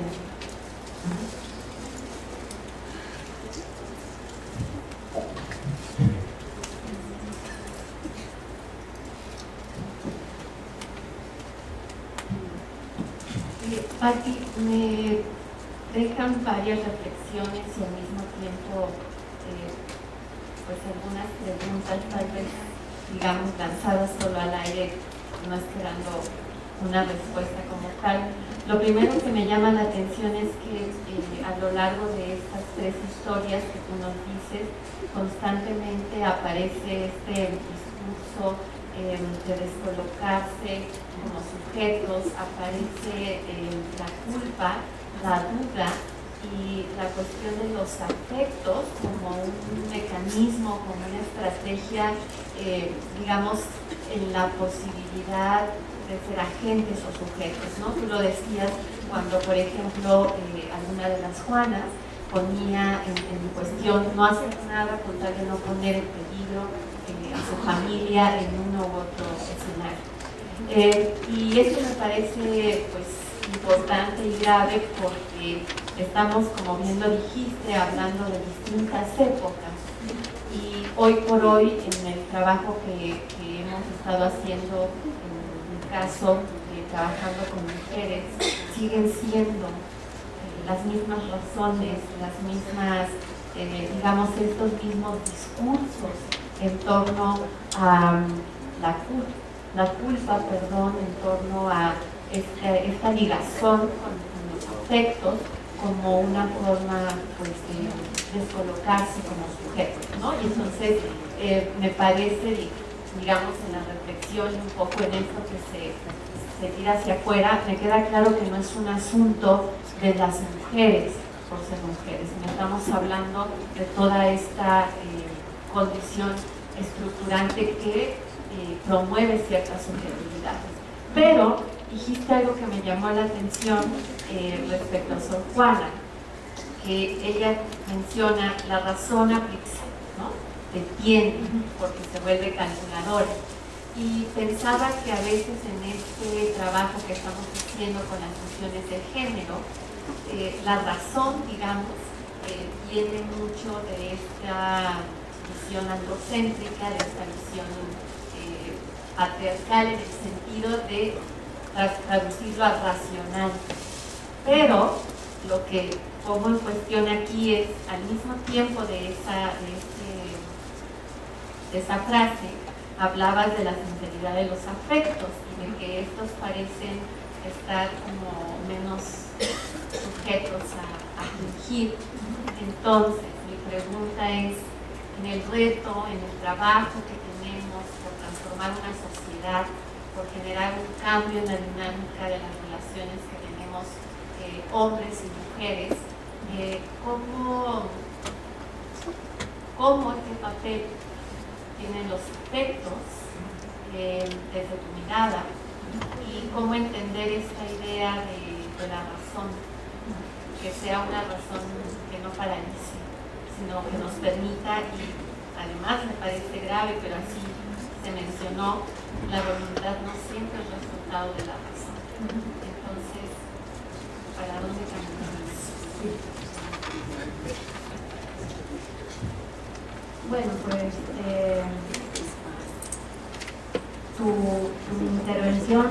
Pati, me dejan varias reflexiones y al mismo tiempo pues algunas preguntas tal vez, digamos, lanzadas solo al aire, no esperando una respuesta como tal. Lo primero que me llama la atención es que a lo largo de estas tres historias que tú nos dices, constantemente aparece este discurso de descolocarse como sujetos, aparece la culpa, la duda y la cuestión de los afectos como un mecanismo, como una estrategia, digamos, en la posibilidad de ser agentes o sujetos, ¿no? Tú lo decías cuando, por ejemplo, alguna de las Juanas ponía en cuestión no hacer nada con tal de no poner en peligro a su familia en uno u otro escenario. Y eso me parece, pues, importante y grave porque estamos, como bien lo dijiste, hablando de distintas épocas y hoy por hoy en el trabajo que hemos estado haciendo, en mi caso, trabajando con mujeres, siguen siendo las mismas razones, las mismas, digamos, estos mismos discursos en torno a la culpa, en torno a esta ligación con los afectos como una forma, pues, de descolocarse como sujetos, ¿no? Y entonces me parece, digamos, en la reflexión un poco en esto que se tira hacia afuera, me queda claro que no es un asunto de las mujeres por ser mujeres, no estamos hablando de toda esta condición estructurante que promueve ciertas subjetividades. Pero dijiste algo que me llamó la atención respecto a Sor Juana, que ella menciona la razón aplica, ¿no? Detiene, porque se vuelve calculadora. Y pensaba que a veces en este trabajo que estamos haciendo con las cuestiones de género, la razón, digamos, viene mucho de esta visión androcéntrica, de esta visión patriarcal en el sentido de traducirlo a racional. Pero lo que pongo en cuestión aquí es, al mismo tiempo de esa frase, hablabas de la sinceridad de los afectos y de que estos parecen estar como menos sujetos a fingir. Entonces, mi pregunta es, en el reto, en el trabajo que tenemos por transformar una sociedad, por generar un cambio en la dinámica de las relaciones que tenemos hombres y mujeres, ¿cómo este papel tienen los afectos desde tu mirada y cómo entender esta idea de la razón, que sea una razón que no paralice, sino que nos permita, y además me parece grave, pero así se mencionó, la voluntad no siempre es resultado de la razón. Entonces, ¿para dónde caminamos? Bueno, pues tu intervención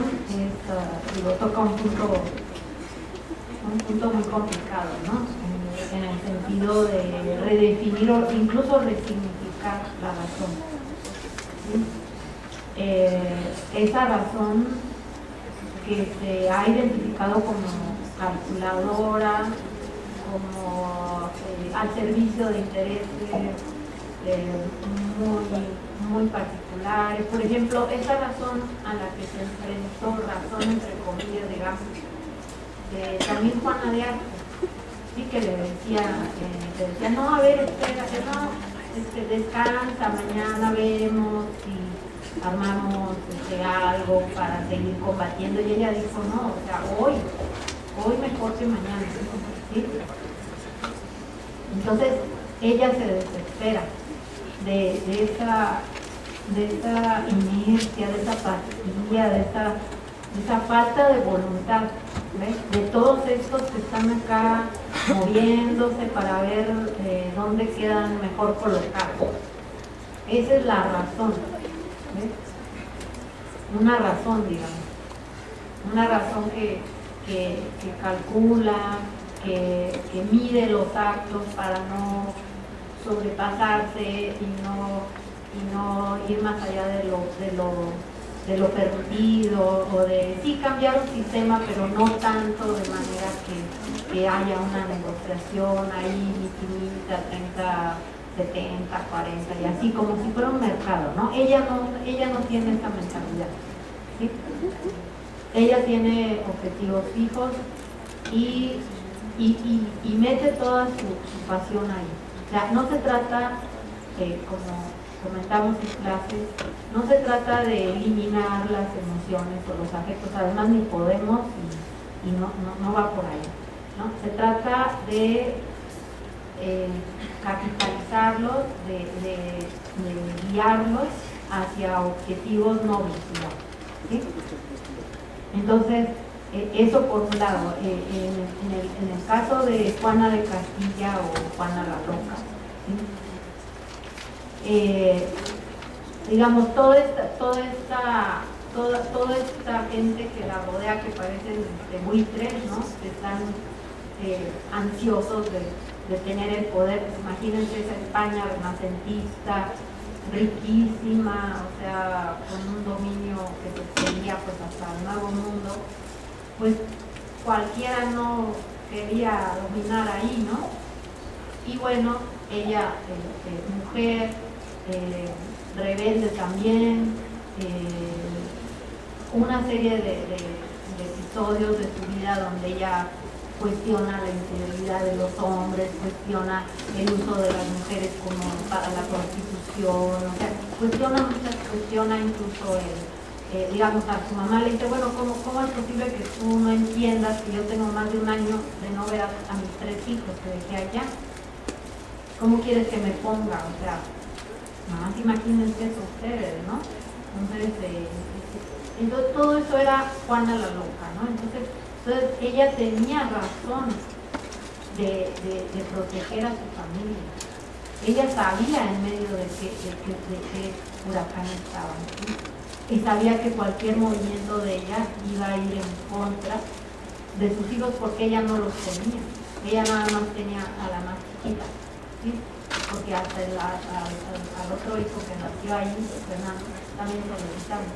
toca un punto muy complicado, ¿no? En el sentido de redefinir o incluso resignificar la razón. ¿Sí? Esa razón que se ha identificado como calculadora, como al servicio de intereses muy particulares. Por ejemplo, esa razón a la que se enfrentó, razón entre comillas, digamos, de también Juana de Arco, sí, que le decía, no, a ver, espérate, no, descansa, mañana vemos y armamos algo para seguir combatiendo. Y ella dijo, no, o sea, hoy mejor que mañana, ¿sí? Entonces ella se desespera de esa inercia, de esa apatía, de esa falta de voluntad, ¿ves? De todos estos que están acá moviéndose para ver dónde quedan mejor colocados. Esa es la razón, ¿ves? Una razón, digamos, una razón que calcula, que mide los actos para no sobrepasarse y no ir más allá de lo permitido, o de sí cambiar un sistema, pero no tanto de manera que haya una negociación ahí infinita, 30, 70, 40 y así, como si fuera un mercado, ¿no? Ella no tiene esa mentalidad, ¿sí? Ella tiene objetivos fijos y y mete toda su pasión ahí. O sea, no se trata, como comentamos en clases, no se trata de eliminar las emociones o los afectos, además ni podemos y no va por ahí, ¿no? Se trata de capitalizarlos, de guiarlos hacia objetivos nobles, ¿sí? Entonces, eso por un lado. En el caso de Juana de Castilla o Juana la Loca, ¿sí? Digamos, toda esta gente que la rodea, que parecen buitres, ¿no? Que están ansiosos de tener el poder. Pues imagínense esa España renacentista, riquísima, o sea, con un dominio que se extendía pues hasta el Nuevo Mundo. Pues cualquiera no quería dominar ahí, ¿no? Y bueno, ella, mujer, rebelde también, una serie de episodios de su vida donde ella cuestiona la infidelidad de los hombres, cuestiona el uso de las mujeres como para la prostitución, o sea, cuestiona incluso digamos, a su mamá le dice, bueno, ¿cómo es posible que tú no entiendas que yo tengo más de un año de no ver a mis 3 hijos que dejé allá? ¿Cómo quieres que me ponga? O sea, nada más imagínense eso ustedes, ¿no? Entonces, todo eso era Juana la Loca, ¿no? Entonces ella tenía razón de proteger a su familia. Ella sabía en medio de qué huracán estaban, ¿sí? Y sabía que cualquier movimiento de ella iba a ir en contra de sus hijos porque ella no los tenía. Ella nada más tenía a la más chiquita, ¿sí? Porque hasta al otro hijo que nació ahí, Fernando, también se lo quitaron.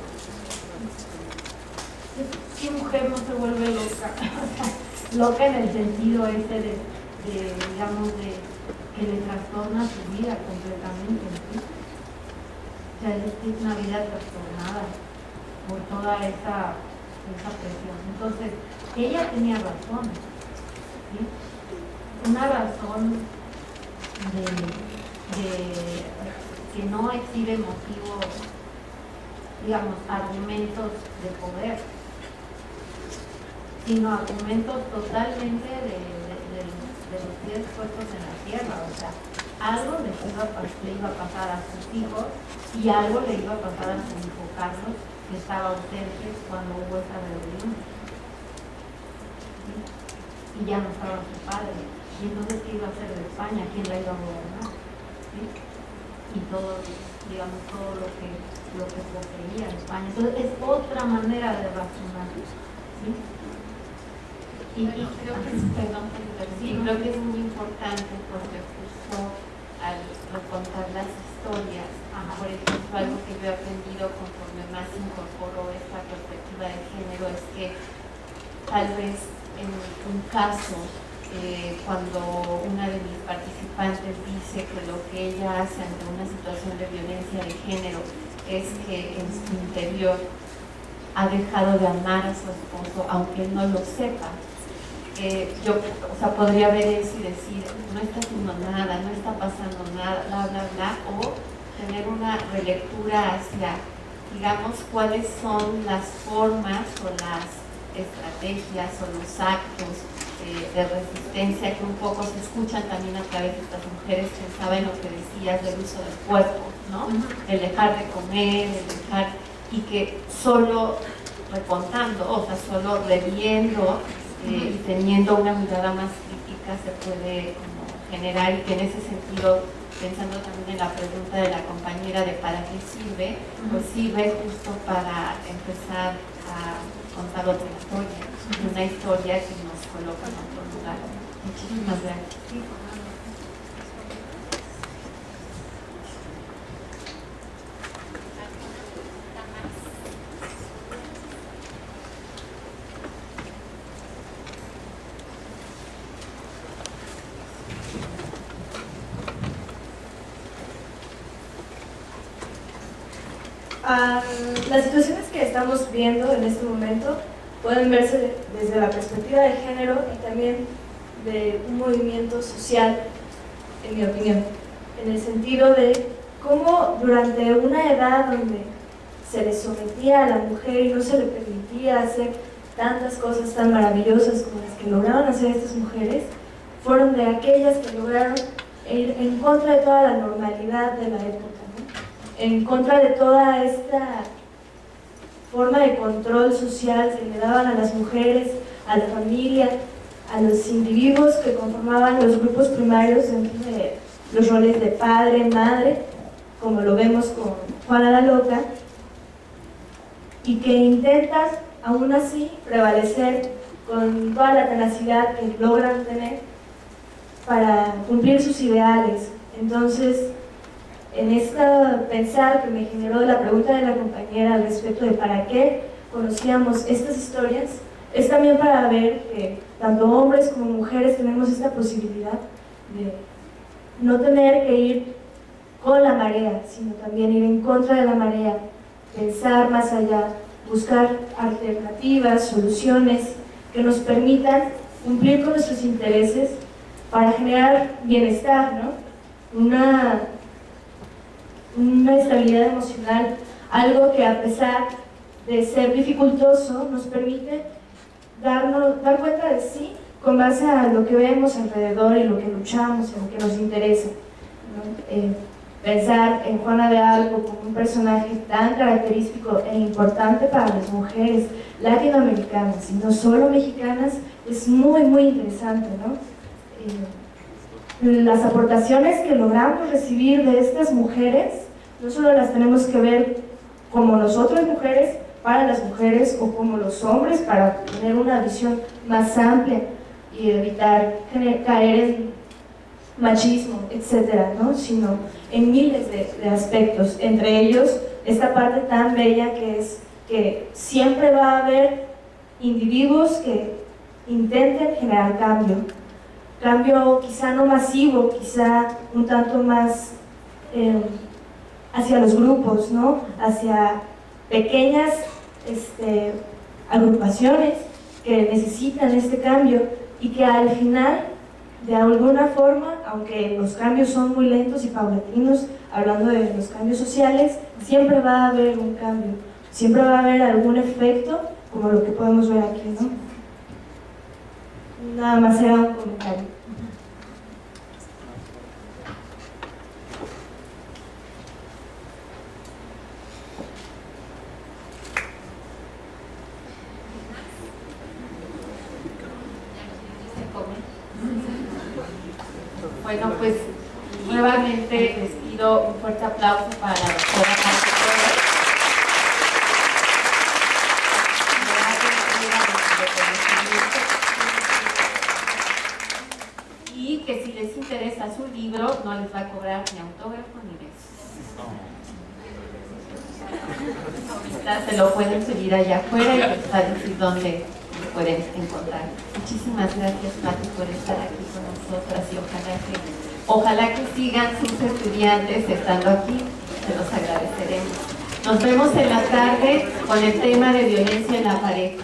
¿Qué mujer no se vuelve loca? Loca en el sentido ese digamos, de que le trastorna su vida completamente, ¿sí? O sea, es una vida trastornada por toda esa presión. Entonces, ella tenía razón, ¿sí? Una razón que no exhibe motivos, digamos, argumentos de poder, sino argumentos totalmente de los pies puestos en la tierra. O sea, algo le iba a pasar a sus hijos y algo le iba a pasar a su hijo Carlos, que estaba ausente cuando hubo esa rebelión. ¿Sí? Y ya no estaba su padre. Y entonces, ¿qué iba a hacer de España? ¿Quién la iba a gobernar? ¿Sí? Y todo, digamos, todo lo que poseía España. Entonces, es otra manera de razonar, ¿sí? Y creo que creo que es muy importante porque justo al contar las historias, por ejemplo, algo que yo he aprendido conforme más incorporo esta perspectiva de género es que tal vez en un caso, cuando una de mis participantes dice que lo que ella hace ante una situación de violencia de género es que en su interior ha dejado de amar a su esposo, aunque no lo sepa. Yo, o sea, podría ver eso y decir, no está haciendo nada, no está pasando nada, bla, bla, bla, o tener una relectura hacia, digamos, cuáles son las formas o las estrategias o los actos de resistencia que un poco se escuchan también a través de estas mujeres. Pensaba en lo que decías del uso del cuerpo, ¿no? El dejar de comer, el dejar, y que solo recontando, o sea, solo reviendo y teniendo una mirada más crítica se puede como generar, y que en ese sentido, pensando también en la pregunta de la compañera de para qué sirve, pues sirve justo para empezar a contar otra historia, una historia que nos coloca en otro lugar. Muchísimas gracias. Las situaciones que estamos viendo en este momento pueden verse desde la perspectiva de género y también de un movimiento social, en mi opinión, en el sentido de cómo durante una edad donde se le sometía a la mujer y no se le permitía hacer tantas cosas tan maravillosas como las que lograron hacer estas mujeres, fueron de aquellas que lograron ir en contra de toda la normalidad de la época, ¿no? En contra de toda esta forma de control social que le daban a las mujeres, a la familia, a los individuos que conformaban los grupos primarios dentro de los roles de padre, madre, como lo vemos con Juana la Loca, y que intentan aún así prevalecer con toda la tenacidad que logran tener para cumplir sus ideales. Entonces, en esta pensar que me generó la pregunta de la compañera al respecto de para qué conocíamos estas historias, es también para ver que tanto hombres como mujeres tenemos esta posibilidad de no tener que ir con la marea, sino también ir en contra de la marea, pensar más allá, buscar alternativas, soluciones que nos permitan cumplir con nuestros intereses para generar bienestar, ¿no? Una estabilidad emocional, algo que a pesar de ser dificultoso nos permite dar cuenta de sí con base a lo que vemos alrededor y lo que luchamos y lo que nos interesa, ¿no? Pensar en Juana de Arco como un personaje tan característico e importante para las mujeres latinoamericanas y no solo mexicanas es muy interesante, ¿no? Las aportaciones que logramos recibir de estas mujeres no solo las tenemos que ver como nosotras mujeres para las mujeres o como los hombres para tener una visión más amplia y evitar caer en machismo, etcétera, ¿no? Sino en miles de aspectos, entre ellos esta parte tan bella que es que siempre va a haber individuos que intenten generar cambio quizá no masivo, quizá un tanto más hacia los grupos, ¿no? Hacia pequeñas agrupaciones que necesitan este cambio y que al final, de alguna forma, aunque los cambios son muy lentos y paulatinos, hablando de los cambios sociales, siempre va a haber un cambio, siempre va a haber algún efecto, como lo que podemos ver aquí, ¿no? Nada más era un comentario. Bueno, pues nuevamente les pido un fuerte aplauso para la doctora Patti. Y que si les interesa su libro, no les va a cobrar ni autógrafo ni besos. Ahorita se lo pueden pedir allá afuera y les va a decir dónde lo pueden encontrar. Muchísimas gracias, Patti, por estar aquí con nosotras y ojalá que sigan sus estudiantes estando aquí, se los agradeceremos. Nos vemos en la tarde con el tema de violencia en la pareja.